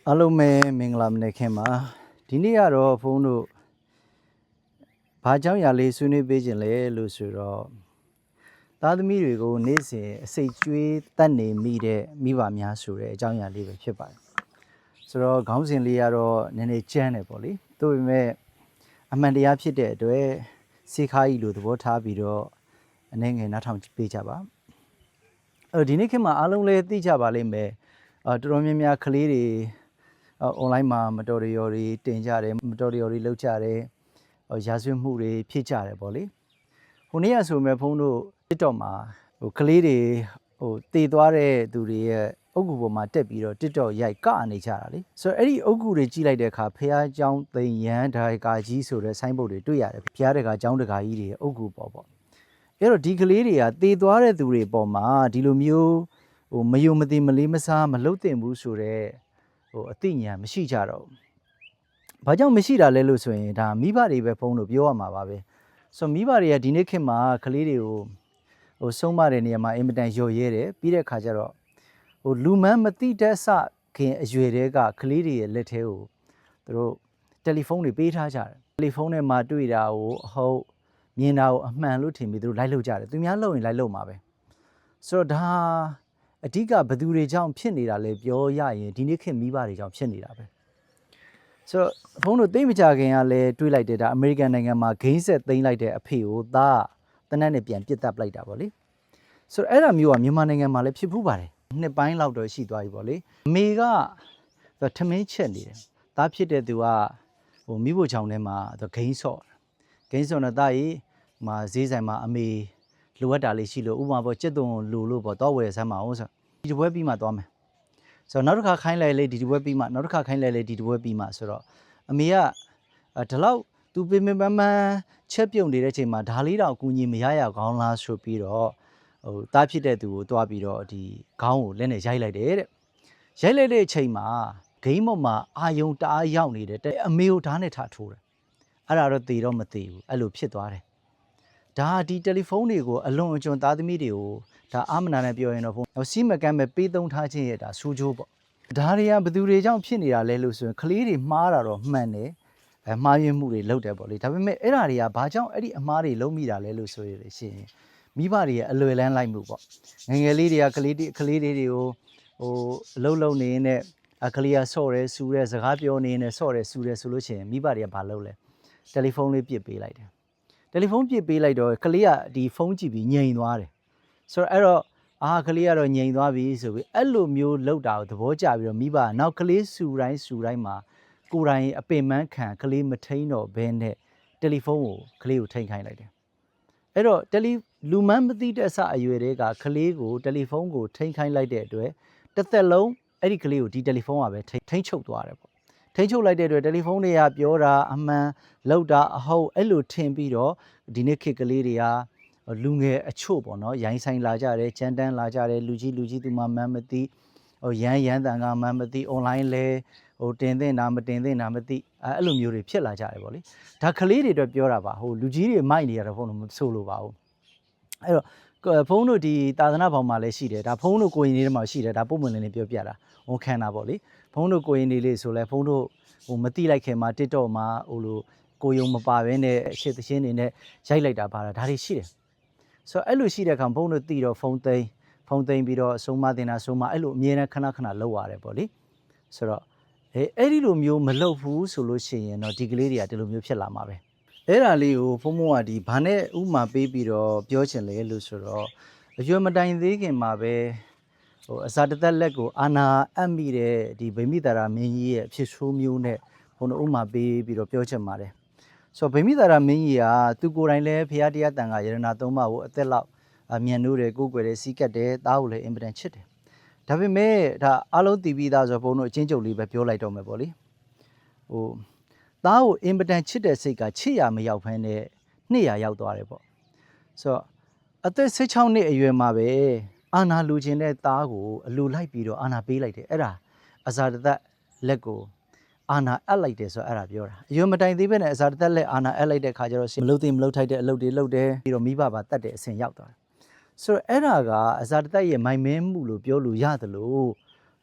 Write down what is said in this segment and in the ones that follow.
အားလုံးပဲမင်္ဂလာမနက်ခင်းပါဒီနေ့ကတော့ဖုန်းတို့ဘာကြောင့်ရလေးဆွေးနွေးပေးခြင်းလဲလို့ဆိုတော့သားသမီးတွေကိုနေ့စဉ်အစိတ်ကျွေးတတ်နေမိတဲ့မိဘများဆိုတဲ့အကြောင်းအရာလေးပဲဖြစ်ပါတယ်ဆိုတော့ခေါင်းစဉ်လေးကတော့နည်းနည်းကျန်းတယ်ပေါ့လေဒါပေမဲ့အမှန်တရားဖြစ်တဲ့အတွက်စိတ်ခါကြီးလိုသဘောထားပြီးတော့အနေငယ်နားထောင်ပေးကြပါဒီနေ့ခေတ်မှာအားလုံးလည်းသိကြပါလိမ့်မယ်တော်တော်များများကလေးတွေonline မှာမတော်တရော်တွေတင်ကြတယ်မတော်တရော်တွေလောက်ကြတယ်ရာဇဝတ်မှုတွေဖြစ်ကြတယ်ပေါ့လေဟိုနေ့ကဆိုမဲ့ဖုန်းတို့ TikTok မှာကလေးတွေတည်သွားတဲ့သူတွေရဲ့အုပ်ကူပေါ်မှာတက်ပြီးတော့ TikTok ရိုက်ကနေကြတာလေဆိုတော့အဲ့ဒီအုပ်ကူတွေကြည့်လိုက်တဲ့အခါဖះเจ้าသိန်ရန်ဒါကာကြီးဆိုတဲ့ဆိုင်းဘုတ်တွေတွေ့ရတယ်ဖះတကာเจ้าတကာကြီးတွေအုပ်ကူပေါ့အဲ့တော့ဒီကလေးတွေကတည်သွားတဲ့သူတွေပေါ်မှာဒီလိုမျိုးမယုံမသိမလေးမစားမလုတ်တင်ဘူးဆိုတော့အသိဉာဏ်မရှိကြတော့ဘာကြောင့်မရှိတာလဲလို့ဆိုရင်ဒါမိဘတွေပဲဖုန်းလို့ပြောရမှာပါပဲဆိုမိဘတွေကဒီနေ့ခေတ်မှာကလေးတွေကိုဆုံးမတဲ့နေရာမှာအင်မတန်ရော်ရဲတယ်ပြီးတဲ့အခါကျတော့လူမန်းမသိတတ်စခင်အရွယ်တွေကကလေးတွေရဲ့လက်ထဲကိုသူတို့တယ်လီဖုန်းတွေပေးထားကြတယ်တယ်လီဖုန်းထဲမှာတွေ့တာကိုဟုတ်မြင်တာကိုအမှန်လို့ထင်ပြီးသူတို့လိုက်လုပ်ကြတယ်သူများလုပ်ရင်လိုက်လုပ်မှာပဲဆိုတော့ဒါအဓိကဘသူတွေကြောင့်ဖြစ်နေတာလဲပြောရရင်ဒီနေ့ခေတ်မိဘတွေကြောင့်ဖြစ်နေတာပဲဆိုတော့ဘုန်းတို့သိမကြခင်ကလည်းတွေးလိုက်တယ်ဒါအမေရိကန်နိုင်ငံမှာဂိမ်းဆက်သိမ်းလိုက်တဲ့အဖေကိုသားတနက်နဲ့ပြန်ပြစ်တက်လိုက်တာပေါ့လေဆိုတော့အဲ့ဒါမျိုးကမြန်မာနိုင်ငံမှာလည်းဖြစ်ဖူးပါတယ်နှစ်ပိုင်းလောက်တော့ရှိသွားပြီပေါ့လေအမေကထမင်းချက်နေတယ်သားဖြစ်တဲ့သူကမိဖို့ချောင်းထဲမှာဂိမ်းဆော့တော့သားကြီးဈေးဆိုင်မှာအမေလိုအပ်တာလေးရှိလို့ဥပမာပေါ့ကြက်သွန်လိုလို့ပေါ့တော့ဝယ်ဆမ်းမအောင်ဆိုဒီတပွဲပြီးမှသွားမယ်ဆိုတော့နောက်တစ်ခါခိုင်းလိုက်လေဒီတပွဲပြီးမှနောက်တစ်ခါခိုင်းလိုက်လေဒီတပွဲပြီးမှဆိုတော့အမေကဒီလောက်သူပင်ပန်းပန်းချက်ပြုတ်နေတဲ့အချိန်မှာဒါလေးတော့အကူကြီးမရရကောင်းလားဆိုပြီးတော့တားဖြစ်တဲ့သူကိုတွားပြီးတော့ဒီခေါင်းကိုလက်နဲ့ရိုက်လိုက်တယ်တဲ့ရိုက်လိုက်တဲ့အချိန်မှာဂိမ်းပေါ်မှာအာယုံတအားရောက်နေတယ်တဲ့အမေကိုဓာတ်နဲ့ထားထိုးတယ်အဲ့ဒါတော့သေတော့မသေးဘူးအဲ့လိုဖြစ်သွားတယ်ဒါဒီတယ်လီဖုန်းတွေကိုအလွန်အကျွံသားသမီးတွေကိုဒါအာမနာနဲ့ပြောရင်တော့ဖုန်းစီးမကမ်းပဲပေးသုံးထားခြင်းရဲ့ဒါစူးကြိုးပေါ့ဒါတွေကဘသူတွေကြောင့်ဖြစ်နေတာလဲလို့ဆိုရင်ကလေးတွေမှားတာတော့မှန်တယ်မှားယွင်းမှုတွေလုပ်တယ်ပေါ့လေဒါပေမဲ့အဲ့ဒါတွေကဘာကြောင့်အဲ့ဒီအမှားတွေလုံးမိတာလဲလို့ဆိုရရှင်မိဘတွေရဲ့အလွယ်လန်းလိုက်မှုပေါ့ငငယ်လေးတွေကကလေးတွေကိုအလုံးလုံးနေနဲ့ကလေးကဆော့ရဲစူရဲစကားပြောနေနဲ့ဆော့ရဲစူရဲဆိုလို့ရှိရင်မိဘတွေကဘာလုပ်လဲတယ်လီဖုန်းလေးပစ်ပေးလိုက်တယ်တယ်လီဖုန်းပစ်ပေးလိုက်တော့ကလေးကဒီဖုန်းကြည့်ပြီးငြိမ်သွားတယ်ဆိုတော့အဲ့တော့ကလေးကတော့ငြိမ်သွားပြီဆိုပြီးအဲ့လိုမျိုးလောက်တာကိုသဘောကျပြီးတော့မိဘကနောက်ကလေးစူတိုင်းမှာကိုယ်တိုင်အပင်ပန်းခံကလေးမထိန်တော့ဘဲနဲ့တယ်လီဖုန်းကိုကလေးကိုထိန်ခိုင်းလိုက်တယ်အဲ့တော့လူမန်းမသိတဲ့အစအရွယ်တွေကကလေးကိုတယ်လီဖုန်းကိုထိန်ခိုင်းလိုက်တဲ့အတွက်တစ်သက်လုံးအဲ့ဒီကလေးကိုဒီတယ်လီဖုန်းကပဲထိန်ချုပ်သွားတယ်ပေါ့ထိန်ချုပ်လိုက်တဲ့အတွက်တယ်လီဖုန်းတွေကပြောတာအမှန်လောက်တာအဟုတ်အဲ့လိုထင်ပြီးတော့ဒီနေ့ခေတ်ကလေးတွေကလူငယ်အချို့ပေါ့နော်ရိုင်းဆိုင်လာကြတယ်ကြမ်းတမ်းလာကြတယ်လူကြီးသူမှမှန်းမသိရမ်းတန်ကမှန်းမသိ online လဲတင်သင့်တာမတင်သင့်တာမသိအဲ့လိုမျိုးတွေဖြစ်လာကြတယ်ပေါ့လေဒါကလေးတွေအတွက်ပြောတာပါလူကြီးတွေမိုက်နေရတဲ့ဖုန်းတော့မဆိုလို့ပါဘူးအဲ့တော့ဖုန်းတို့ဒီသာသနာပေါင်းမှာလည်းရှိတယ်ဒါဖုန်းတို့ကိုရင်လေးတွေမှာရှိတယ်ဒါပုံမှန်လေးပြောပြတာဝန်ခံတာပေါ့လေဖုန်းတို့ကိုရင်လေးဆိုလဲဖုန်းတို့မတိလိုက်ခင်မှာ TikTok မှာလိုကိုယုံမပါဘဲနဲ့အရှစ်သင်းနေနဲ့ရိုက်လိုက်တာပါတာဒါတွေရှိတယ်ဆိုတော့အဲ့လိုရှိတဲ့အခါဖုန်းတို့တီးတော့ဖုန်းသိမ်းပြီးတော့အဆုံးမတင်တာဆုံးမအဲ့လိုအမြဲတမ်းခဏလောက်ရတယ်ပေါ့လေဆိုတော့အဲ့ဒီလိုမျိုးမလုပ်ဘူးဆိုလို့ရှိရင်တော့ဒီကလေးတွေကဒီလိုမျိုးဖြစ်လာမှာပဲအဲ့ဒါလေးကိုဖုန်းကဒီဘာနဲ့ဥမာပေးပြီးတော့ပြောချင်လဲလို့ဆိုတော့အရွယ်မတိုင်သေးခင်မှာပဲအစာတသက်လက်ကိုအာနာအပ်မိတဲ့ဒီဗိမိတာရာမင်းကြီးရဲ့အဖြစ်ဆိုးမျိုးနဲ့ဘုန်းတို့ဥမာပေးပြီးတော့ပြောချင်ပါတယ်ဆိုတော့ဗိမိတာရာမင်းကြီးကသူကိုယ်တိုင်လည်းဖရာတရားတန်ခါယရနာသုံးပါးကိုအသက်လောက်မြန်နိုးတယ်ကိုယ်ွယ်တယ်စီးကတ်တယ်သားကိုလည်းအင်ပဒန်ချစ်တယ်ဒါပေမဲ့ဒါအားလုံးတည်ပြီးသားဆိုဘုန်းတို့အချင်းချုပ်လေးပဲပြောလိုက်တော့မယ်ပေါ့လေသားကိုအင်ပဒန်ချစ်တဲ့စိတ်ကချစ်ရမရောက်ဖ ೇನೆ 200ရောက်သွားတယ်ပေါ့ဆိုတော့အသက်16နှစ်အရွယ်မှာပဲအာနာလူချင်းတဲ့သားကိုအလိုလိုက်ပြီးတော့အာနာပေးလိုက်တယ်အဲ့ဒါအဇာတသက်လက်ကိုအာနာအပ်လိုက်တယ်ဆိုတော့အဲ့ဒါပြောတာအရွယ်မတိုင်သေးပဲနဲ့အဇာတသက်လက်အာနာအပ်လိုက်တဲ့ခါကျတော့မလုထိုက်တဲ့အလုပ်တွေလုပ်တယ်ပြီးတော့မိဘပါတတ်တဲ့အဆင့်ရောက်သွားတယ်ဆိုတော့အဲ့ဒါကအဇာတသက်ရဲ့မိုင်မဲမှုလို့ပြောလို့ရတယ်လို့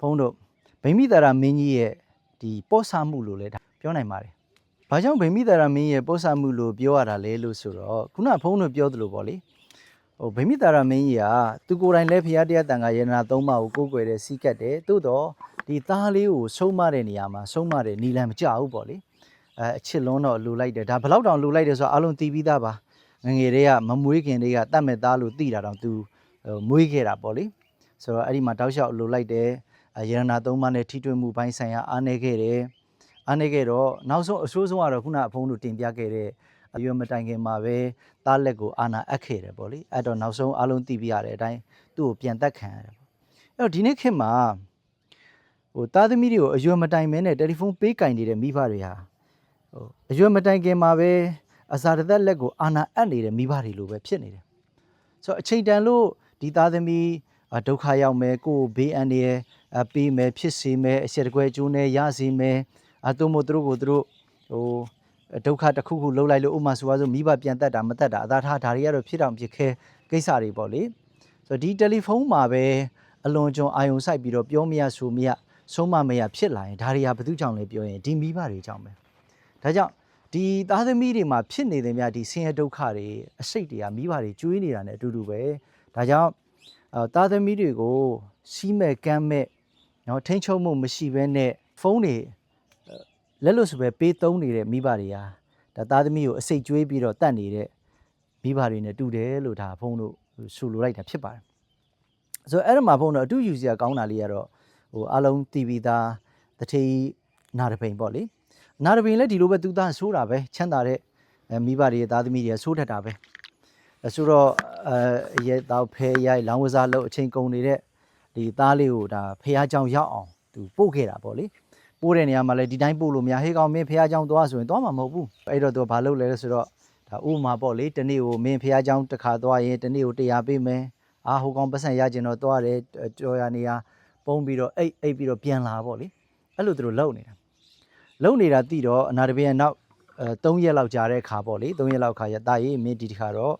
ဘုန်းတို့ဗိမိတာရာမင်းကြီးရဲ့ ဒီပော့ဆမှုလို့လည်းပြောနိုင်ပါတယ်။ဘာကြောင့်ဗိမိတာရမင်းရဲ့ပော့ဆမှုလို့ပြောရတာလဲလို့ဆိုတော့ခုနဖုန်းတို့ပြောသလိုပေါ့လေဟိုဗိမိတာရမင်းကြီးကသူကိုယ်တိုင်လည်းဖရာတရားတန်ခါယေနာ၃ပါးကိုကိုးကွယ်တဲ့စီးကတ်တယ်သို့တော့ဒီသားလေးကိုဆုံးမတဲ့နေရာမှာဆုံးမတဲ့နီလန်မကြဘူးပေါ့လေအချစ်လွန်းတော့လူလိုက်တယ်ဒါဘလောက်တောင်လူလိုက်တယ်ဆိုတော့အလုံးတီးပြီးသားပါငငယ်တွေကမမွေးခင်တွေကတတ်မဲ့သားလို့သိတာတောင်သူမွေးခဲ့တာပေါ့လေဆိုတော့အဲ့ဒီမှာတောက်လျှောက်လူလိုက်တယ်ယေနာ၃ပါးနဲ့ထိတွေ့မှုပိုင်းဆိုင်ရာအားနည်းခဲ့တယ်အားနည်းခဲ့တော့နောက်ဆုံးအဆိုးဆုံးကတော့ခုနအဖုံးတို့တင်ပြခဲ့တဲ့အရွယ်မတိုင်ခင်မှာပဲတားလက်ကိုအာနာအပ်ခဲ့တယ်ပေါ့လေအဲ့တော့နောက်ဆုံးအလုံးသိပြရတဲ့အတိုင်းသူ့ကိုပြန်တက်ခံရတယ်ပေါ့အဲ့တော့ဒီနေ့ခေတ်မှာဟိုသားသမီးတွေကိုအရွယ်မတိုင်မဲနဲ့တယ်လီဖုန်းပေးကင်နေတဲ့မိဘတွေဟာဟိုအရွယ်မတိုင်ခင်မှာပဲအစာတသက်လက်ကိုအာနာအပ်နေတဲ့မိဘတွေလိုပဲဖြစ်နေတယ်ဆိုတော့အချိန်တန်လို့ဒီသားသမီးဒုက္ခရောက်မယ်ကိုယ်ဘေးအန္တရာယ်ပေးမယ်ဖြစ်စေမယ်အဆက်တကွဲကျိုးနဲ့ရစေမယ်သူမို့သူတို့ကိုသူတို့ဟိုဒုက္ခတစ်ခုခုလှုပ်လိုက်လို့ဥမာဆိုပါစို့မိဘပြန်တက်တာမတက်တာအသာထားဒါတွေကတော့ဖြစ်တော့ဖြစ်ခဲကိစ္စတွေပေါ့လေဆိုတော့ဒီတယ်လီဖုန်းမှာပဲအလွန်ကျွံအာယုံစိုက်ပြီးတော့ပြောမရဆိုမရဆုံးမမရဖြစ်လာရင်ဒါတွေကဘယ်သူကြောင့်လဲပြောရင်ဒီမိဘတွေကြောင့်ပဲဒါကြောင့်ဒီသားသမီးတွေမှာဖြစ်နေတဲ့များဒီဆင်းရဲဒုက္ခတွေအစိတ်တွေကမိဘတွေကျွေးနေတာ ਨੇ အတူတူပဲဒါကြောင့်သားသမီးတွေကိုစီးမဲ့ကမ်းမဲ့နော်ထိန်းချုပ်မှုမရှိဘဲနဲ့ဖုန်းတွေလက်လို့ဆိုပဲပေးသုံးနေတဲ့မိဘတွေဟာဒါသားသမီးကိုအစိတ်ကျွေးပြီးတော့တတ်နေတဲ့မိဘတွေ ਨੇ တူတယ်လို့ဒါဖုန်းတို့ဆိုလိုလိုက်တာဖြစ်ပါတယ်ဆိုတော့အဲ့ဒါမှာဖုန်းတို့အတူယူစရာကောင်းတာလေးကတော့ဟိုအလုံးတီဗီသားတထေးနာတပိန်ပေါ့လေနာတပိန်လည်းဒီလိုပဲသူသားဆိုးတာပဲချမ်းသာတဲ့မိဘတွေရဲ့သားသမီးတွေဆိုးတတ်တာပဲဆိုတော့ရဲတော့ဖဲရိုက်လောင်းဝစားလို့အချိန်ကုန်နေတဲ့ဒီသားလေးကိုဒါဖះเจ้าရောက်အောင်သူပို့ခဲ့တာပေါ့လေပို့တဲ့နေရာမှာလည်းဒီတိုင်းပို့လို့မရဟေးကောင်မင်းဖះเจ้าသွားဆိုရင်သွားမှာမဟုတ်ဘူးအဲ့တော့သူဘာလုပ်လဲဆိုတော့ဒါဥမာပေါ့လေတနေ့ကိုမင်းဖះเจ้าတစ်ခါသွားရင်တနေ့ကို100ပေးမယ်ဟိုကောင်ပတ်စံရကျင်တော့သွားတယ်ကြော်ရနေရပုံးပြီးတော့အိတ်ပြီးတော့ပြန်လာပေါ့လေအဲ့လိုသူတို့လုံနေတာတိတော့အနာတပင်းရဲ့နောက်3ရက်လောက်ကြာတဲ့ခါပေါ့လေ3ရက်လောက်ခါရတာရေးမင်းဒီတစ်ခါတော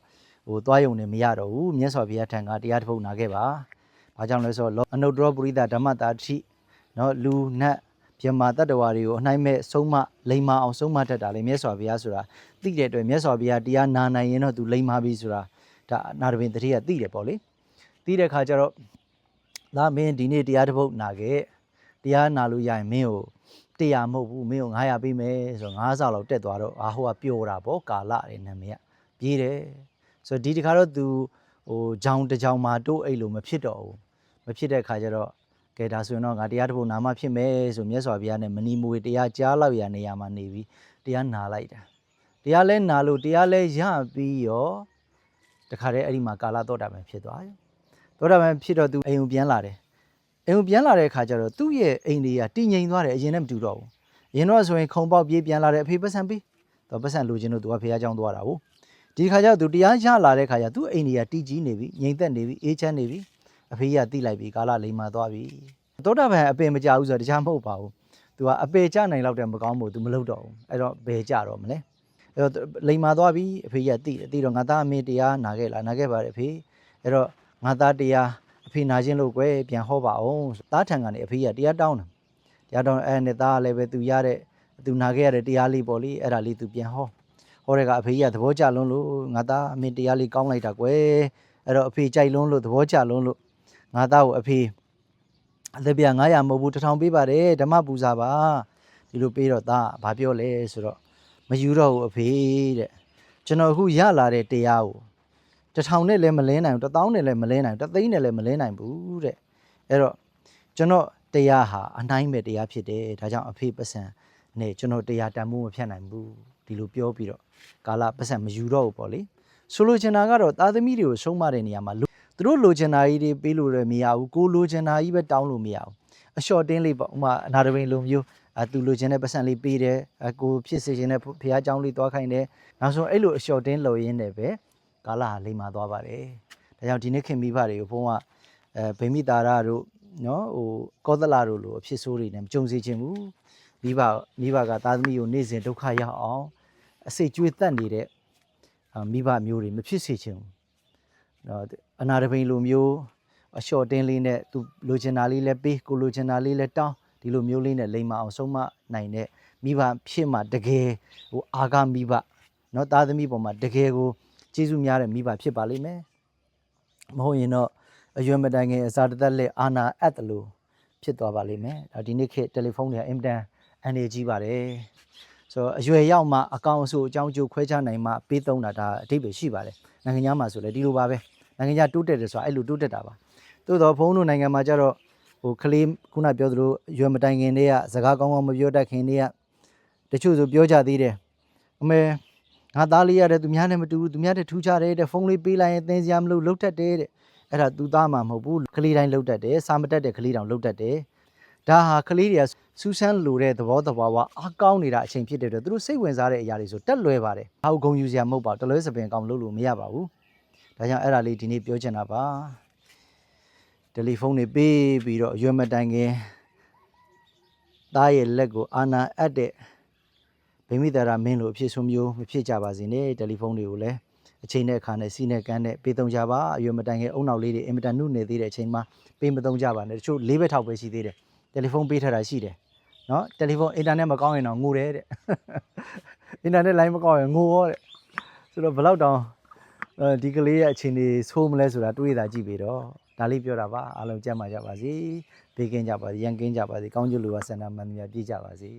့ဟိုသွားယုံနေမရတော့ဘူးမြတ်စွာဘုရားထံကတရားတစ်ပုဒ်နာခဲ့ပါဘာကြောင့်လဲဆိုတော့အနုတ္တရပုရိသဓမ္မတာတိနော်လူနတ်ပြမတတ္တဝါတွေကိုအနှိုင်းမဲ့ဆုံးမလိမ္မာအောင်ဆုံးမတတ်တာလေမြတ်စွာဘုရားဆိုတာသိတဲ့အတွက်မြတ်စွာဘုရားတရားနာနိုင်ရင်တော့သူလိမ္မာပြီဆိုတာဒါအနာတပင်းတတိယသိတယ်ပေါ့လေသိတဲ့ခါကျတော့ဒါမင်းဒီနေ့တရားတစ်ပုဒ်နာခဲ့တရားနာလို့ရရင်မင်းကို100မဟုတ်ဘူးမင်းကို900ပေးမယ်ဆိုတော့9ဆလောက်တက်သွားတော့ဟိုကပျော်တာပေါ့ကာလတဲ့နာမည်ကပြေးတယ်ဆိုတော့ဒီတခါတော့သူဟိုဂျောင်တကြောင်မှာတိုးအိတ်လို့မဖြစ်တော့ဘူးမဖြစ်တဲ့ခါကျတော့ကဲဒါဆိုရင်တော့ငါတရားတစ်ပုဒ်နာမှဖြစ်မယ်ဆိုမြတ်စွာဘုရားနဲ့မနီမွေတရားကြားလောက်ရနေရာမှာနေပြီးတရားနာလိုက်တာတရားလဲနာလို့တရားလဲရပြီးရောတခါတည်းအဲ့ဒီမှာကာလတော့တာပဲဖြစ်သွားတယ်တော့တာပဲဖြစ်တော့သူအိမ်ကိုပြန်လာတယ်အိမ်ကိုပြန်လာတဲ့အခါကျတော့သူ့ရဲ့အိမ်တွေကတည်ငြိမ်သွားတယ်အရင်နဲ့မတူတော့ဘူးအရင်တော့ဆိုရင်ခုံပေါက်ပြေးပြန်လာတယ်အဖေပတ်စံပေးတော့ပတ်စံလိုချင်လို့သူကဖះเจ้าသွားတာဟုတ်ဒီခါကျတော့သူတရားရလာတဲ့ခါကျသူ့အိမ်တွေကတည်ကြီးနေပြီငြိမ်သက်နေပြီအေးချမ်းနေပြီအဖေကတိလိုက်ပြီကာလလိမ္မာသွားပြီသောတာပန်အပင်မကြဘူးဆိုတော့တရားမဟုတ်ပါဘူးသူကအပေကြနိုင်လောက်တဲ့မကောင်းဘူးသူမလုပ်တော့ဘူးအဲ့တော့ဘယ်ကြတော့မလဲအဲ့တော့လိမ္မာသွားပြီအဖေကတိတယ်တိတော့ငါသားအမေတရားနာခဲ့လားနာခဲ့ပါတယ်အဖေအဲ့တော့ငါသားတရားအဖေနာခြင်းလို့ကွယ်ပြန်ဟောပါအောင်သားထံကနေအဖေကတရားတောင်းတယ်တရားတောင်းအဲ့နဲ့သားကလည်းပဲသူရတဲ့သူနာခဲ့ရတဲ့တရားလေးပေါ့လေအဲ့ဒါလေးသူပြန်ဟောတဲ့ကအဖေကြီးကသဘောကျလွန်းလို့ငါသားအမေတရားလေးကောင်းလိုက်တာကွယ်အဲ့တော့အဖေကြိုက်လွန်းလို့သဘောကျလွန်းလို့ငါသားကိုအဖေအသက်ပြ900မဟုတ်ဘူး1000ပေးပါတယ်ဓမ္မပူဇာပါဒီလိုပေးတော့သားဘာပြောလဲဆိုတော့မယူတော့ဘူးအဖေတဲ့ကျွန်တော်အခုရလာတဲ့တရားကို1000နဲ့လည်းမလင်းနိုင်ဘူး1000နဲ့လည်းမလင်းနိုင်ဘူး3သိန်းနဲ့လည်းမလင်းနိုင်ဘူးတဲ့အဲ့တော့ကျွန်တော်တရားဟာအနှိုင်းမဲ့တရားဖြစ်တယ်ဒါကြောင့်အဖေပစံနဲ့ကျွန်တော်တရားတန်ဖိုးမဖြတ်နိုင်ဘူးဒီလိုပြောပြီးတော့ကာလပစံမယူတော့ဘူးပေါ့လေဆိုလိုချင်တာကတော့သားသမီးတွေကိုဆုံးမတဲ့နေရာမှာသူတို့လိုချင်တာကြီးတွေပေးလို့လည်းမရဘူးကိုလိုချင်တာကြီးပဲတောင်းလို့မရဘူးအလျှော့တင်းလေးပေါ့ဥမာအနာတပိန်လိုမျိုးသူလိုချင်တဲ့ပစံလေးပေးတယ်ကိုဖြစ်စေချင်တဲ့ဖះเจ้าလေးသွားခိုင်းတယ်နောက်ဆုံးအဲ့လိုအလျှော့တင်းလုပ်ရင်းနဲ့ပဲကာလဟာလိမ္မာသွားပါတယ်ဒါကြောင့်ဒီနေ့ခင်မိဘတွေကိုဘုန်းကဗိမိတာရတို့နော်ဟိုကောသလတို့လိုအဖြစ်ဆိုးတွေနဲ့မကြုံစေချင်ဘူးမိဘကသားသမီးကိုနေ့စဉ်ဒုက္ခရောက်အောင်အစိတ်ကျွေးတတ်နေတဲ့မိဘမျိုးတွေမဖြစ်စေချင်ဘူးနော်အနာတပိန်လိုမျိုးအလျှော့တင်းလေးနဲ့သူလိုချင်တာလေးလည်းပေးကိုလိုချင်တာလေးလည်းတောင်း ဒီလိုမျိုးလေးနဲ့လိမ္မာအောင်ဆုံးမနိုင်တဲ့မိဘဖြစ်မှတကယ်ဟိုအာဃမိဘเนาะသားသမီးပေါ်မှာတကယ်ကိုကျေးဇူးများတဲ့မိဘဖြစ်ပါလိမ့်မယ်မဟုတ်ရင်တော့အရွယ်မတိုင်ခင်အစာတသက်လက်အာနာအပ်တယ်လို့ဖြစ်သွားပါလိမ့်မယ်ဒါဒီနေ့ခေတ်တယ်လီဖုန်းတွေအင်မတန်အနေကြီးပါတယ်ဆိုတော့အရွယ်ရောက်မှအကောင်အဆိုအကြောင်းကျိုးခွဲခြားနိုင်မှပေးသုံးတာဒါအဓိပ္ပာယ်ရှိပါတယ်နိုင်ငံခြားမှာဆိုလည်းဒီလိုပါပဲနိုင်ငံခြားတိုးတက်တယ်ဆိုတာအဲ့လိုတိုးတက်တာပါသို့တော့ဘုန်းတို့နိုင်ငံမှာကျတော့ဟိုကလေးခုနပြောသလိုရွယ်မတိုင်ခင်တွေကစကားကောင်းကောင်းမပြောတတ်ခင်တွေကတချို့ဆိုပြောကြသေးတယ်အမေငါသားလေးရတယ်သူများနဲ့မတူဘူးသူများတဲ့ထူးခြားတယ်တဲ့ဖုန်းလေးပေးလိုက်ရင်သင်စရာမလိုလှုပ်တတ်တယ်တဲ့အဲ့ဒါသူသားမှမဟုတ်ဘူးကလေးတိုင်းလှုပ်တတ်တယ်စာမတတ်တဲ့ကလေးတောင်လှုပ်တတ်တယ်ဒါဟာကလေးတွေကစူးစမ်းလိုတဲ့သဘောတဘာဝအားကောင်းနေတာအချိန်ဖြစ်တဲ့အတွက်သူတို့စိတ်ဝင်စားတဲ့အရာတွေဆိုတက်လွယ်ပါတယ်။ဟာဂုံယူစရာမဟုတ်ပါဘူး။တလွဲစပင်ကောင်းလို့မရပါဘူး။ဒါကြောင့်အဲ့ဒါလေးဒီနေ့ပြောချင်တာပါ။တယ်လီဖုန်းတွေပေးပြီးတော့အရွယ်မတိုင်ခင်သားရဲ့လက်ကိုအာနာအပ်တဲ့ဗိမိတာရမင်းလိုအဖြစ်ဆိုမျိုးမဖြစ်ကြပါစေနဲ့တယ်လီဖုန်းတွေကိုလည်းအချိန်နဲ့အခါနဲ့စီးနဲ့ကန်းနဲ့ပေးသုံးကြပါအရွယ်မတိုင်ခင်အုံနောက်လေးတွေအင်မတန်နှုတ်နေသေးတဲ့အချိန်မှာပေးမသုံးကြပါနဲ့တချို့၄ဘက်ထောက်ပဲရှိသေးတယ်တယ်လီဖုန်းပေးထားတာရှိတယ်နော်တယ်လီဖုန်းအင်တာနက်မကောင်းရင်တော့ငိုတယ်တဲ့အင်တာနက်လိုင်းမကောင်းရင်ငိုရောတဲ့ဆိုတော့ဘယ်လောက်တောင်ဒီကလေးရဲ့အခြေအနေဆိုးမလဲဆိုတာတွေးတာကြည့်ပြီးတော့ဒါလေးပြောတာပါအားလုံးကြမ်းပါကြပါစေဘေးကင်းကြပါစေရန်ကင်းကြပါစေကောင်းကျိုးလိုပါဆန္ဒမှန်များပြည့်ကြပါစေ